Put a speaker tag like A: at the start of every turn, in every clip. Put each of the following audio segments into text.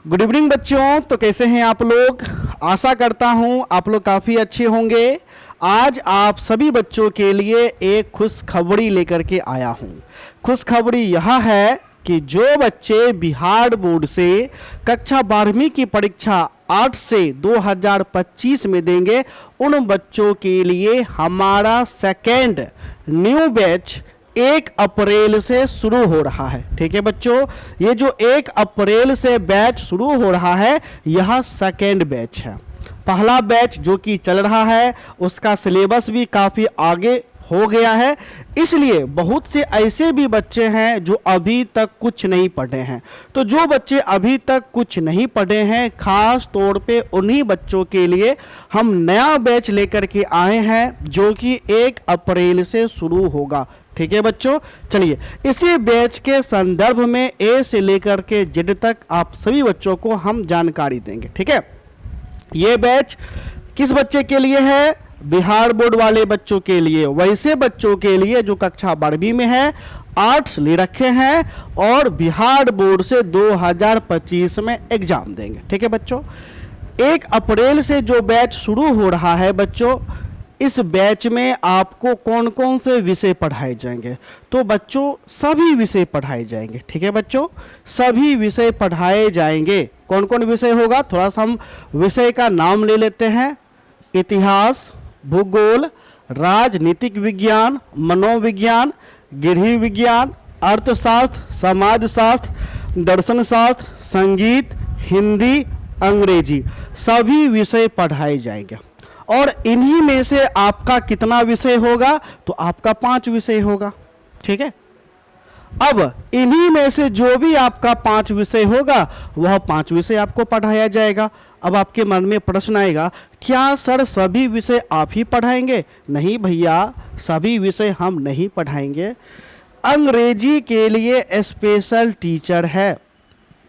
A: Good evening बच्चों। तो कैसे हैं आप लोग? आशा करता हूं आप लोग काफ़ी अच्छे होंगे। आज आप सभी बच्चों के लिए एक खुशखबरी लेकर के आया हूं। खुशखबरी यह है कि जो बच्चे बिहार बोर्ड से कक्षा 12वीं की परीक्षा 8 से 2025 में देंगे, उन बच्चों के लिए हमारा सेकेंड न्यू बैच 1 अप्रैल से शुरू हो रहा है। ठीक है बच्चों, ये जो 1 अप्रैल से बैच शुरू हो रहा है यह सेकेंड बैच है। पहला बैच जो कि चल रहा है उसका सिलेबस भी काफ़ी आगे हो गया है, इसलिए बहुत से ऐसे भी बच्चे हैं जो अभी तक कुछ नहीं पढ़े हैं। तो जो बच्चे अभी तक कुछ नहीं पढ़े हैं, खास तौर पे उन्हीं बच्चों के लिए हम नया बैच लेकर के आए हैं जो कि 1 अप्रैल से शुरू होगा। ठीक है बच्चों, चलिए इसी बैच के संदर्भ में ए से लेकर के जेड तक आप सभी बच्चों को हम जानकारी देंगे। ठीक है, ये बैच किस बच्चे के लिए है? बिहार बोर्ड वाले बच्चों के लिए, वैसे बच्चों के लिए जो कक्षा 12वीं में है, आर्ट्स ले रखे हैं और बिहार बोर्ड से 2025 में एग्जाम देंगे। ठीक है बच्चों, 1 अप्रैल से जो बैच शुरू हो रहा है बच्चों, इस बैच में आपको कौन कौन से विषय पढ़ाए जाएंगे? तो बच्चों सभी विषय पढ़ाए जाएंगे। ठीक है बच्चों, सभी विषय पढ़ाए जाएंगे। कौन कौन विषय होगा? थोड़ा सा हम विषय का नाम ले लेते हैं। इतिहास, भूगोल, राजनीतिक विज्ञान, मनोविज्ञान, गृह विज्ञान, अर्थशास्त्र, समाजशास्त्र, दर्शन शास्त्र, संगीत, हिंदी, अंग्रेजी, सभी विषय पढ़ाए जाएंगे। और इन्हीं में से आपका कितना विषय होगा? तो आपका 5 विषय होगा। ठीक है, अब इन्हीं में से जो भी आपका 5 विषय होगा वह 5 विषय आपको पढ़ाया जाएगा। अब आपके मन में प्रश्न आएगा, क्या सर सभी विषय आप ही पढ़ाएंगे? नहीं भैया, सभी विषय हम नहीं पढ़ाएंगे। अंग्रेजी के लिए स्पेशल टीचर है।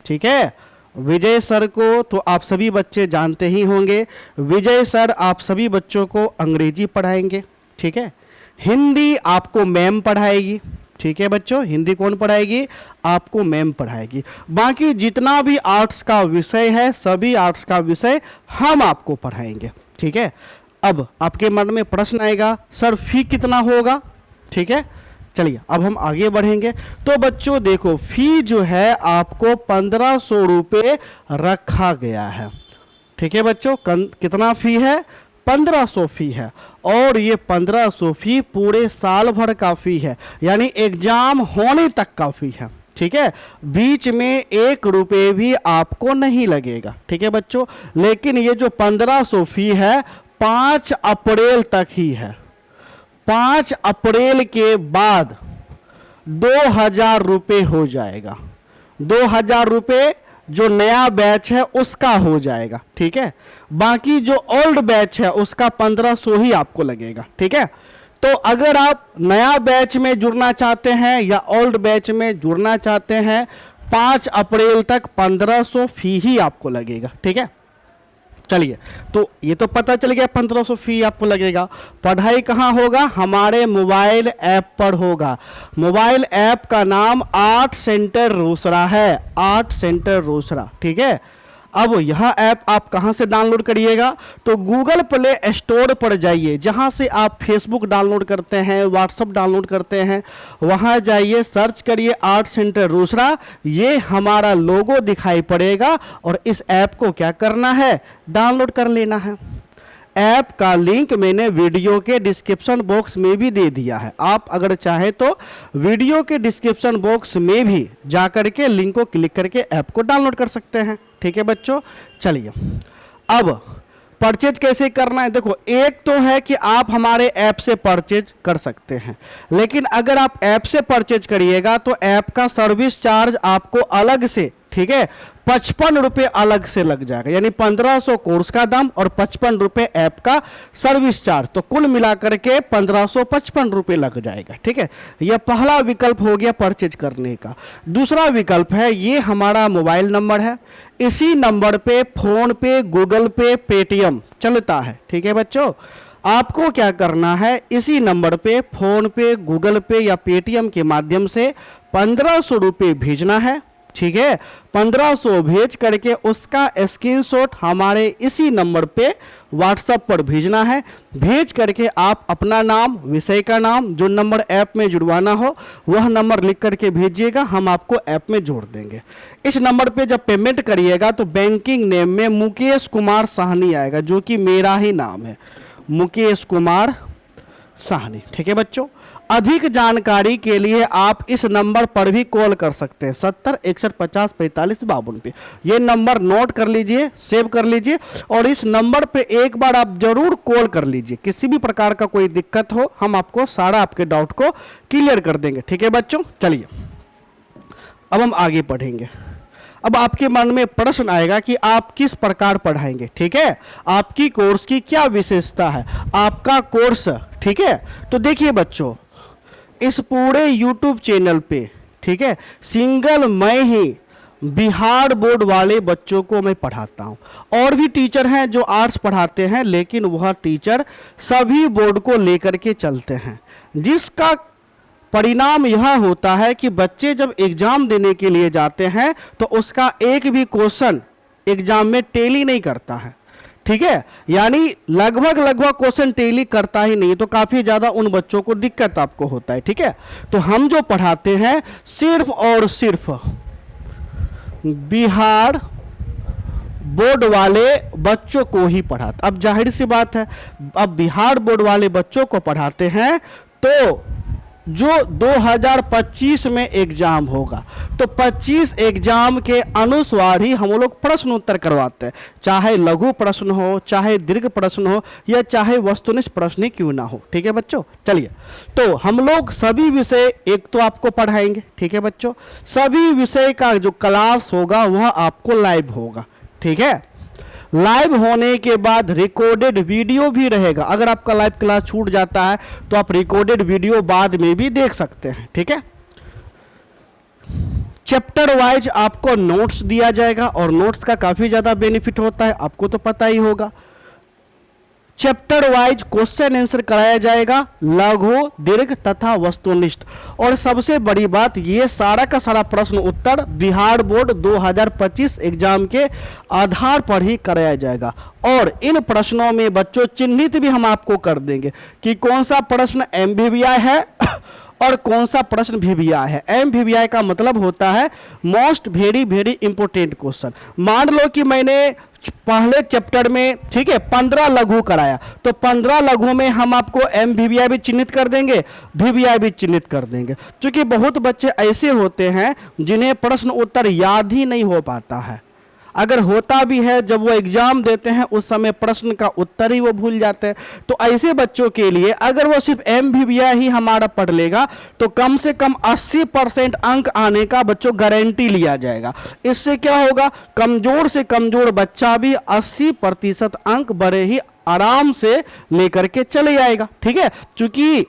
A: ठीक है, विजय सर को तो आप सभी बच्चे जानते ही होंगे। विजय सर आप सभी बच्चों को अंग्रेजी पढ़ाएंगे। ठीक है, हिंदी आपको मैम पढ़ाएगी। ठीक है बच्चों, हिंदी कौन पढ़ाएगी? आपको मैम पढ़ाएगी। बाकी जितना भी आर्ट्स का विषय है, सभी आर्ट्स का विषय हम आपको पढ़ाएंगे। ठीक है, अब आपके मन में प्रश्न आएगा, सर फी कितना होगा? ठीक है, चलिए अब हम आगे बढ़ेंगे। तो बच्चों देखो, फी जो है आपको 1500 रुपये रखा गया है। ठीक है बच्चों, कितना फी है? 1500 फी है। और ये 1500 फी पूरे साल भर का फी है, यानी एग्जाम होने तक का फी है। ठीक है, बीच में 1 रुपये भी आपको नहीं लगेगा। ठीक है बच्चों, लेकिन ये जो 1500 फी है 5 अप्रैल तक ही है। 5 अप्रैल के बाद 2000 रुपये हो जाएगा। 2000 रुपये जो नया बैच है उसका हो जाएगा। ठीक है, बाकी जो ओल्ड बैच है उसका 1500 ही आपको लगेगा। ठीक है, तो अगर आप नया बैच में जुड़ना चाहते हैं या ओल्ड बैच में जुड़ना चाहते हैं, 5 अप्रैल तक 1500 फी ही आपको लगेगा। ठीक है, चलिए तो ये तो पता चल गया 1500 फी आपको लगेगा। पढ़ाई कहाँ होगा? हमारे मोबाइल ऐप पर होगा। मोबाइल ऐप का नाम आर्ट सेंटर रोसड़ा है। Art centre Rosera. ठीक है, अब यह ऐप आप कहाँ से डाउनलोड करिएगा? तो गूगल प्ले स्टोर पर जाइए, जहाँ से आप फेसबुक डाउनलोड करते हैं, व्हाट्सअप डाउनलोड करते हैं, वहाँ जाइए, सर्च करिए आर्ट सेंटर रोसड़ा। ये हमारा लोगो दिखाई पड़ेगा और इस ऐप को क्या करना है? डाउनलोड कर लेना है। ऐप का लिंक मैंने वीडियो के डिस्क्रिप्शन बॉक्स में भी दे दिया है। आप अगर चाहे तो वीडियो के डिस्क्रिप्शन बॉक्स में भी जा करके लिंक को क्लिक करके ऐप को डाउनलोड कर सकते हैं। ठीक है बच्चों, चलिए अब परचेज कैसे करना है? देखो, एक तो है कि आप हमारे ऐप से परचेज कर सकते हैं, लेकिन अगर आप ऐप से परचेज करिएगा तो ऐप का सर्विस चार्ज आपको अलग से, ठीक है, 55 रुपये अलग से लग जाएगा। यानी 1500 कोर्स का दाम और 55 रुपये ऐप का सर्विस चार्ज, तो कुल मिलाकर के 1555 रुपये लग जाएगा। ठीक है, यह पहला विकल्प हो गया परचेज करने का। दूसरा विकल्प है, ये हमारा मोबाइल नंबर है, इसी नंबर पे फोन पे, गूगल पे, पेटीएम चलता है। ठीक है बच्चों, आपको क्या करना है? इसी नंबर पे फोन पे, गूगल पे या पेटीएम के माध्यम से 1500 रुपये भेजना है। ठीक है, 1500 भेज करके उसका स्क्रीनशॉट हमारे इसी नंबर पे व्हाट्सएप पर भेजना है। भेज करके आप अपना नाम, विषय का नाम, जो नंबर ऐप में जुड़वाना हो वह नंबर लिख करके भेजिएगा, हम आपको ऐप में जोड़ देंगे। इस नंबर पे जब पेमेंट करिएगा तो बैंकिंग नेम में मुकेश कुमार साहनी आएगा, जो कि मेरा ही नाम है, मुकेश कुमार साहनी। ठीक है बच्चों, अधिक जानकारी के लिए आप इस नंबर पर भी कॉल कर सकते हैं, 70 61 50 45 52 पे। ये नंबर नोट कर लीजिए, सेव कर लीजिए, और इस नंबर पे एक बार आप जरूर कॉल कर लीजिए। किसी भी प्रकार का कोई दिक्कत हो, हम आपको सारा आपके डाउट को क्लियर कर देंगे। ठीक है बच्चों, चलिए अब हम आगे पढ़ेंगे। अब आपके मन में प्रश्न आएगा कि आप किस प्रकार पढ़ाएंगे। ठीक है, आपकी कोर्स की क्या विशेषता है, आपका कोर्स। ठीक है, तो देखिए बच्चों, इस पूरे YouTube चैनल पे, ठीक है, सिंगल मैं ही बिहार बोर्ड वाले बच्चों को मैं पढ़ाता हूँ। और भी टीचर हैं जो आर्ट्स पढ़ाते हैं, लेकिन वह टीचर सभी बोर्ड को लेकर के चलते हैं, जिसका परिणाम यह होता है कि बच्चे जब एग्जाम देने के लिए जाते हैं तो उसका एक भी क्वेश्चन एग्जाम में टैली नहीं करता है। ठीक है, यानी लगभग क्वेश्चन टैली करता ही नहीं, तो काफी ज्यादा उन बच्चों को दिक्कत आपको होता है। ठीक है, तो हम जो पढ़ाते हैं सिर्फ और सिर्फ बिहार बोर्ड वाले बच्चों को ही पढ़ाते। अब जाहिर सी बात है, अब बिहार बोर्ड वाले बच्चों को पढ़ाते हैं तो जो 2025 में एग्जाम होगा, तो 25 एग्जाम के अनुसार ही हम लोग प्रश्न उत्तर करवाते हैं, चाहे लघु प्रश्न हो, चाहे दीर्घ प्रश्न हो, या चाहे वस्तुनिष्ठ प्रश्न ही क्यों ना हो। ठीक है बच्चों, चलिए, तो हम लोग सभी विषय एक तो आपको पढ़ाएंगे। ठीक है बच्चों, सभी विषय का जो क्लास होगा वह आपको लाइव होगा। ठीक है, लाइव होने के बाद रिकॉर्डेड वीडियो भी रहेगा। अगर आपका लाइव क्लास छूट जाता है तो आप रिकॉर्डेड वीडियो बाद में भी देख सकते हैं। ठीक है, चैप्टर वाइज आपको नोट्स दिया जाएगा, और नोट्स का काफी ज्यादा बेनिफिट होता है, आपको तो पता ही होगा। चैप्टर वाइज क्वेश्चन आंसर कराया जाएगा, लघु, दीर्घ तथा वस्तुनिष्ठ। और सबसे बड़ी बात, ये सारा का सारा प्रश्न उत्तर बिहार बोर्ड 2025 एग्जाम के आधार पर ही कराया जाएगा। और इन प्रश्नों में बच्चों चिन्हित भी हम आपको कर देंगे कि कौन सा प्रश्न MVVI है और कौन सा प्रश्न VVI है। MVVI का मतलब होता है मोस्ट वेरी इंपोर्टेंट क्वेश्चन। मान लो कि मैंने पहले चैप्टर में, ठीक है, 15 लघु कराया, तो 15 लघु में हम आपको MVVI भी चिन्हित कर देंगे, VVI भी चिन्हित कर देंगे। क्योंकि बहुत बच्चे ऐसे होते हैं जिन्हें प्रश्न उत्तर याद ही नहीं हो पाता है। अगर होता भी है, जब वो एग्जाम देते हैं उस समय प्रश्न का उत्तर ही वो भूल जाते हैं। तो ऐसे बच्चों के लिए अगर वो सिर्फ MVVI ही हमारा पढ़ लेगा तो कम से कम 80% अंक आने का बच्चों गारंटी लिया जाएगा। इससे क्या होगा, कमजोर से कमजोर बच्चा भी 80% अंक बड़े ही आराम से लेकर के चले जाएगा। ठीक है, क्योंकि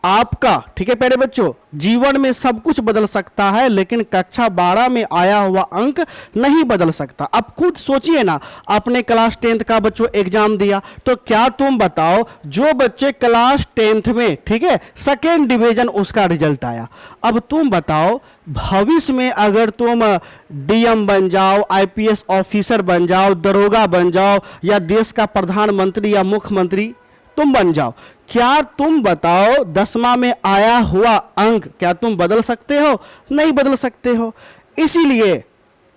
A: आपका, ठीक है प्यारे बच्चों, जीवन में सब कुछ बदल सकता है, लेकिन कक्षा 12 में आया हुआ अंक नहीं बदल सकता। अब खुद सोचिए ना, आपने क्लास 10th का बच्चों एग्जाम दिया, तो क्या तुम बताओ, जो बच्चे क्लास 10th में, ठीक है, 2nd डिवीजन उसका रिजल्ट आया, अब तुम बताओ भविष्य में अगर तुम DM बन जाओ, IPS ऑफिसर बन जाओ, दरोगा बन जाओ, या देश का प्रधानमंत्री या मुख्यमंत्री तुम बन जाओ, क्या तुम बताओ 10वां में आया हुआ अंक क्या तुम बदल सकते हो? नहीं बदल सकते हो। इसीलिए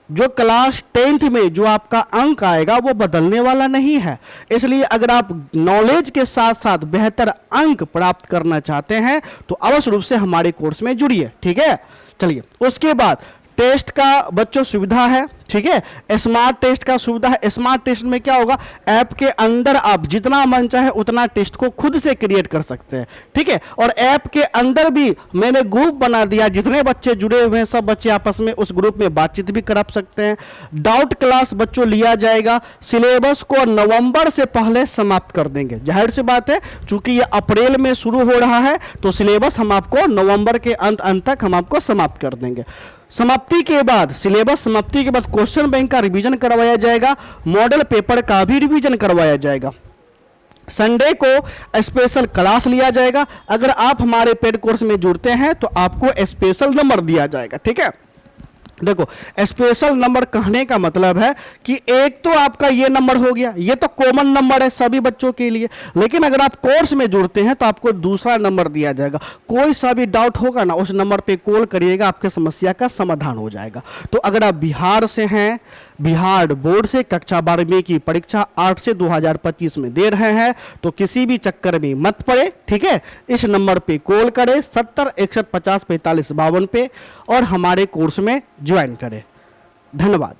A: जो क्लास 10th में जो आपका अंक आएगा वो बदलने वाला नहीं है। इसलिए अगर आप नॉलेज के साथ साथ बेहतर अंक प्राप्त करना चाहते हैं तो अवश्य रूप से हमारे कोर्स में जुड़िए। ठीक है, चलिए उसके बाद टेस्ट का बच्चों सुविधा है। ठीक है, स्मार्ट टेस्ट का सुविधा है। स्मार्ट टेस्ट में क्या होगा, ऐप के अंदर आप जितना मन चाहे उतना टेस्ट को खुद से क्रिएट कर सकते हैं। ठीक है, और ऐप के अंदर भी मैंने ग्रुप बना दिया, जितने बच्चे जुड़े हुए हैं सब बच्चे आपस में उस ग्रुप में बातचीत भी कर सकते हैं। डाउट क्लास बच्चों लिया जाएगा। सिलेबस को नवंबर से पहले समाप्त कर देंगे। जाहिर सी बात है, चूंकि ये अप्रैल में शुरू हो रहा है तो सिलेबस हम आपको नवंबर के अंत तक हम आपको समाप्त कर देंगे। समाप्ति के बाद, सिलेबस समाप्ति के बाद क्वेश्चन बैंक का रिवीजन करवाया जाएगा, मॉडल पेपर का भी रिवीजन करवाया जाएगा। संडे को स्पेशल क्लास लिया जाएगा। अगर आप हमारे पेड कोर्स में जुड़ते हैं तो आपको स्पेशल नंबर दिया जाएगा। ठीक है, देखो, स्पेशल नंबर कहने का मतलब है कि एक तो आपका ये नंबर हो गया, ये तो कॉमन नंबर है सभी बच्चों के लिए, लेकिन अगर आप कोर्स में जुड़ते हैं तो आपको दूसरा नंबर दिया जाएगा। कोई सा भी डाउट होगा ना, उस नंबर पे कॉल करिएगा, आपके समस्या का समाधान हो जाएगा। तो अगर आप बिहार से हैं, बिहार बोर्ड से कक्षा 12वीं की परीक्षा 8 से 2025 में दे रहे हैं, तो किसी भी चक्कर में मत पड़े, ठीक है। इस नंबर पे कॉल करें 70 61 50 45 52 पे, और हमारे कोर्स में ज्वाइन करें। धन्यवाद।